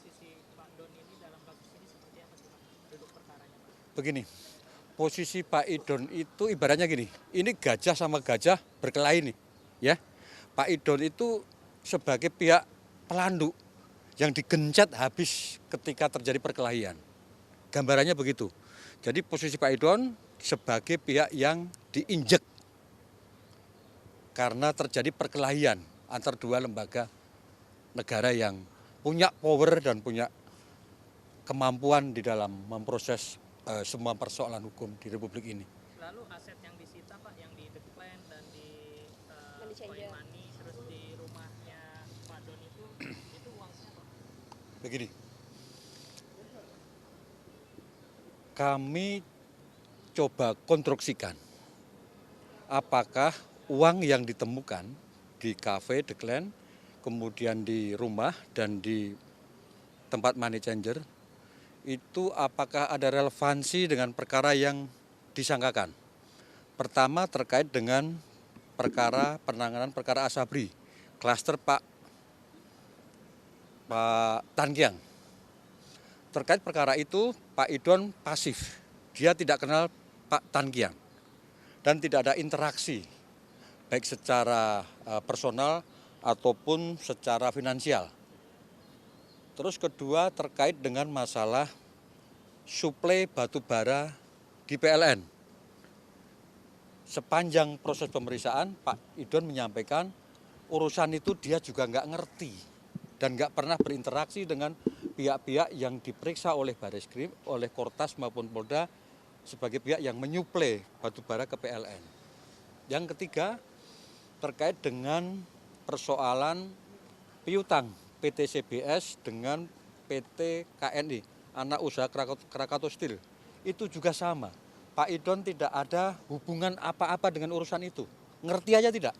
posisi Pak Don ini dalam kasus ini seperti apa sih Pak? Duduk perkaranya Pak? Begini, posisi Pak Idon itu ibaratnya gini, ini gajah sama gajah berkelahi nih, ya. Pak Idon itu sebagai pihak pelandu yang digencet habis ketika terjadi perkelahian. Gambarannya begitu. Jadi posisi Pak Idon sebagai pihak yang diinjek karena terjadi perkelahian antar dua lembaga negara yang punya power dan punya kemampuan di dalam memproses semua persoalan hukum di Republik ini. Lalu aset yang disita Pak, yang di Declan dan di Money changer. Coin Money, terus di rumahnya Pak Don itu uangnya Pak? Begini, kami coba konstruksikan apakah uang yang ditemukan di kafe Declan, kemudian di rumah dan di tempat money changer itu apakah ada relevansi dengan perkara yang disangkakan. Pertama terkait dengan penanganan perkara Asabri, klaster Pak Tan Kiang. Terkait perkara itu Pak Idon pasif, dia tidak kenal Pak Tan Kiang dan tidak ada interaksi baik secara personal ataupun secara finansial. Terus kedua terkait dengan masalah suplai batu bara di PLN. Sepanjang proses pemeriksaan Pak Idon menyampaikan urusan itu dia juga nggak ngerti dan nggak pernah berinteraksi dengan pihak-pihak yang diperiksa oleh Bareskrim, oleh Kortas maupun Polda sebagai pihak yang menyuplai batu bara ke PLN. Yang ketiga terkait dengan persoalan piutang PT CBS dengan PT KNI, anak usaha Krakatau Steel. Itu juga sama. Pak Idon tidak ada hubungan apa-apa dengan urusan itu. Ngerti aja tidak?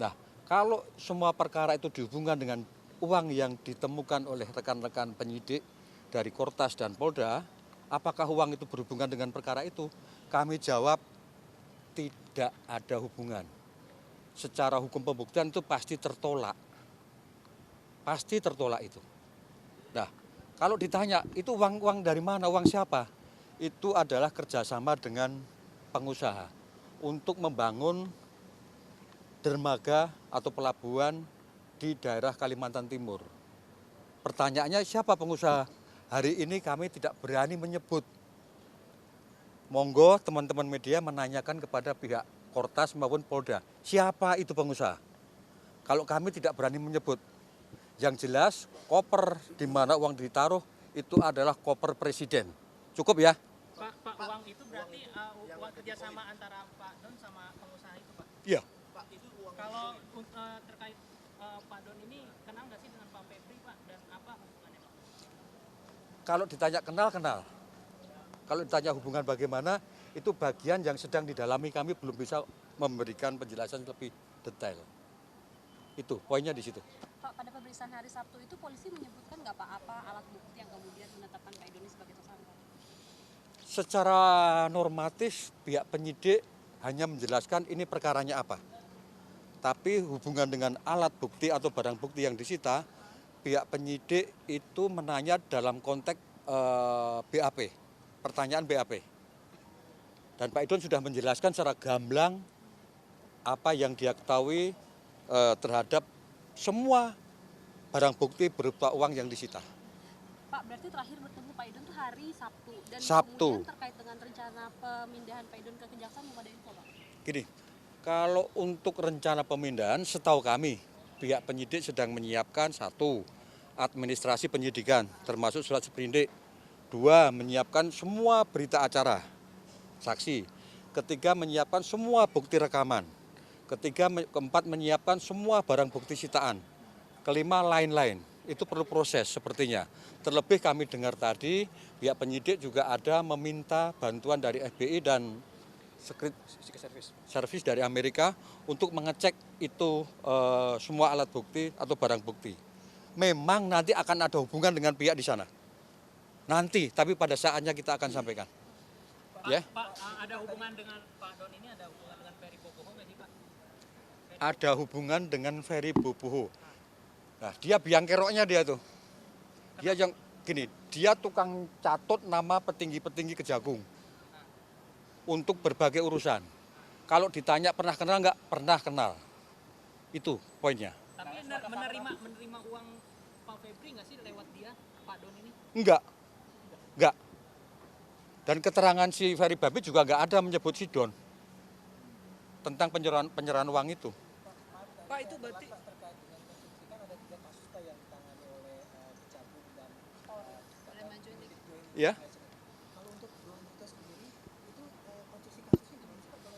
Nah, kalau semua perkara itu dihubungkan dengan uang yang ditemukan oleh rekan-rekan penyidik dari Kortas dan Polda, apakah uang itu berhubungan dengan perkara itu? Kami jawab tidak ada hubungan. Secara hukum pembuktian itu pasti tertolak. Pasti tertolak itu. Nah, kalau ditanya itu uang dari mana, uang siapa? Itu adalah kerjasama dengan pengusaha untuk membangun dermaga atau pelabuhan di daerah Kalimantan Timur. Pertanyaannya siapa pengusaha? Hari ini kami tidak berani menyebut. Monggo teman-teman media menanyakan kepada pihak Kortas maupun Polda, siapa itu pengusaha? Kalau kami tidak berani menyebut. Yang jelas koper di mana uang ditaruh itu adalah koper presiden. Cukup ya? Pak, uang itu berarti uang kerjasama antara Pak Don sama pengusaha itu Pak? Iya. Kalau terkait Pak Don ini kenal nggak sih dengan Pak Febri Pak, dan apa hubungannya Pak? Kalau ditanya kenal. Kalau ditanya hubungan bagaimana, itu bagian yang sedang didalami, kami belum bisa memberikan penjelasan lebih detail. Itu poinnya di situ. Pak, pada pemeriksaan hari Sabtu itu polisi menyebutkan nggak Pak apa alat bukti yang kemudian menetapkan Pak Idoni sebagai tersangka? Secara normatif pihak penyidik hanya menjelaskan ini perkaranya apa. Tapi hubungan dengan alat bukti atau barang bukti yang disita, pihak penyidik itu menanya dalam konteks BAP, pertanyaan BAP. Dan Pak Idon sudah menjelaskan secara gamblang apa yang dia ketahui terhadap semua barang bukti berupa uang yang disita. Pak, berarti terakhir bertemu Pak Idon itu hari Sabtu. Dan Sabtu. Kemudian terkait dengan rencana pemindahan Pak Idon ke Kejaksaan belum ada info Pak? Gini, kalau untuk rencana pemindahan setahu kami pihak penyidik sedang menyiapkan satu, administrasi penyidikan termasuk surat seprindik. Dua, menyiapkan semua berita acara, saksi. Ketiga, menyiapkan semua bukti rekaman. Keempat, menyiapkan semua barang bukti sitaan. Kelima, lain-lain. Itu perlu proses sepertinya. Terlebih kami dengar tadi pihak penyidik juga ada meminta bantuan dari FBI dan Secret Service dari Amerika untuk mengecek itu semua alat bukti atau barang bukti. Memang nanti akan ada hubungan dengan pihak di sana. Nanti, tapi pada saatnya kita akan sampaikan. Pak, Ya. Pak, ada hubungan dengan Pak Don ini, ada hubungan dengan Ferry Boboho nggak sih Pak? Ada hubungan dengan Ferry Boboho. Nah, dia biang keroknya dia tuh. Dia yang gini, dia tukang catat nama petinggi-petinggi Kejagung untuk berbagai urusan. Kalau ditanya pernah kenal nggak? Pernah kenal. Itu poinnya. Tapi menerima uang Pak Febri nggak sih lewat dia, Pak Don ini? Enggak. Dan keterangan si Ferry Babin juga nggak ada menyebut si Don tentang penyerahan uang itu. Pak, itu berarti Oleh Maju ini. Ya, kalau untuk Bron kita sendiri itu konstruksi kasusnya gimana sih Pak?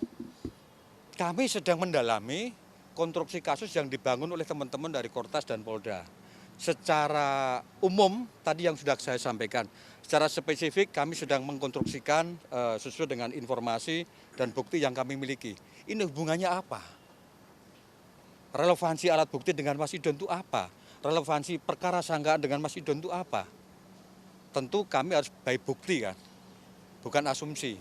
kami sedang mendalami konstruksi kasus yang dibangun oleh teman-teman dari Kortas dan Polda. Secara umum, tadi yang sudah saya sampaikan, secara spesifik kami sedang mengkonstruksikan sesuai dengan informasi dan bukti yang kami miliki. Ini hubungannya apa? Relevansi alat bukti dengan Mas Idon itu apa? Relevansi perkara sangkaan dengan Mas Idon itu apa? Tentu kami harus by bukti kan, bukan asumsi.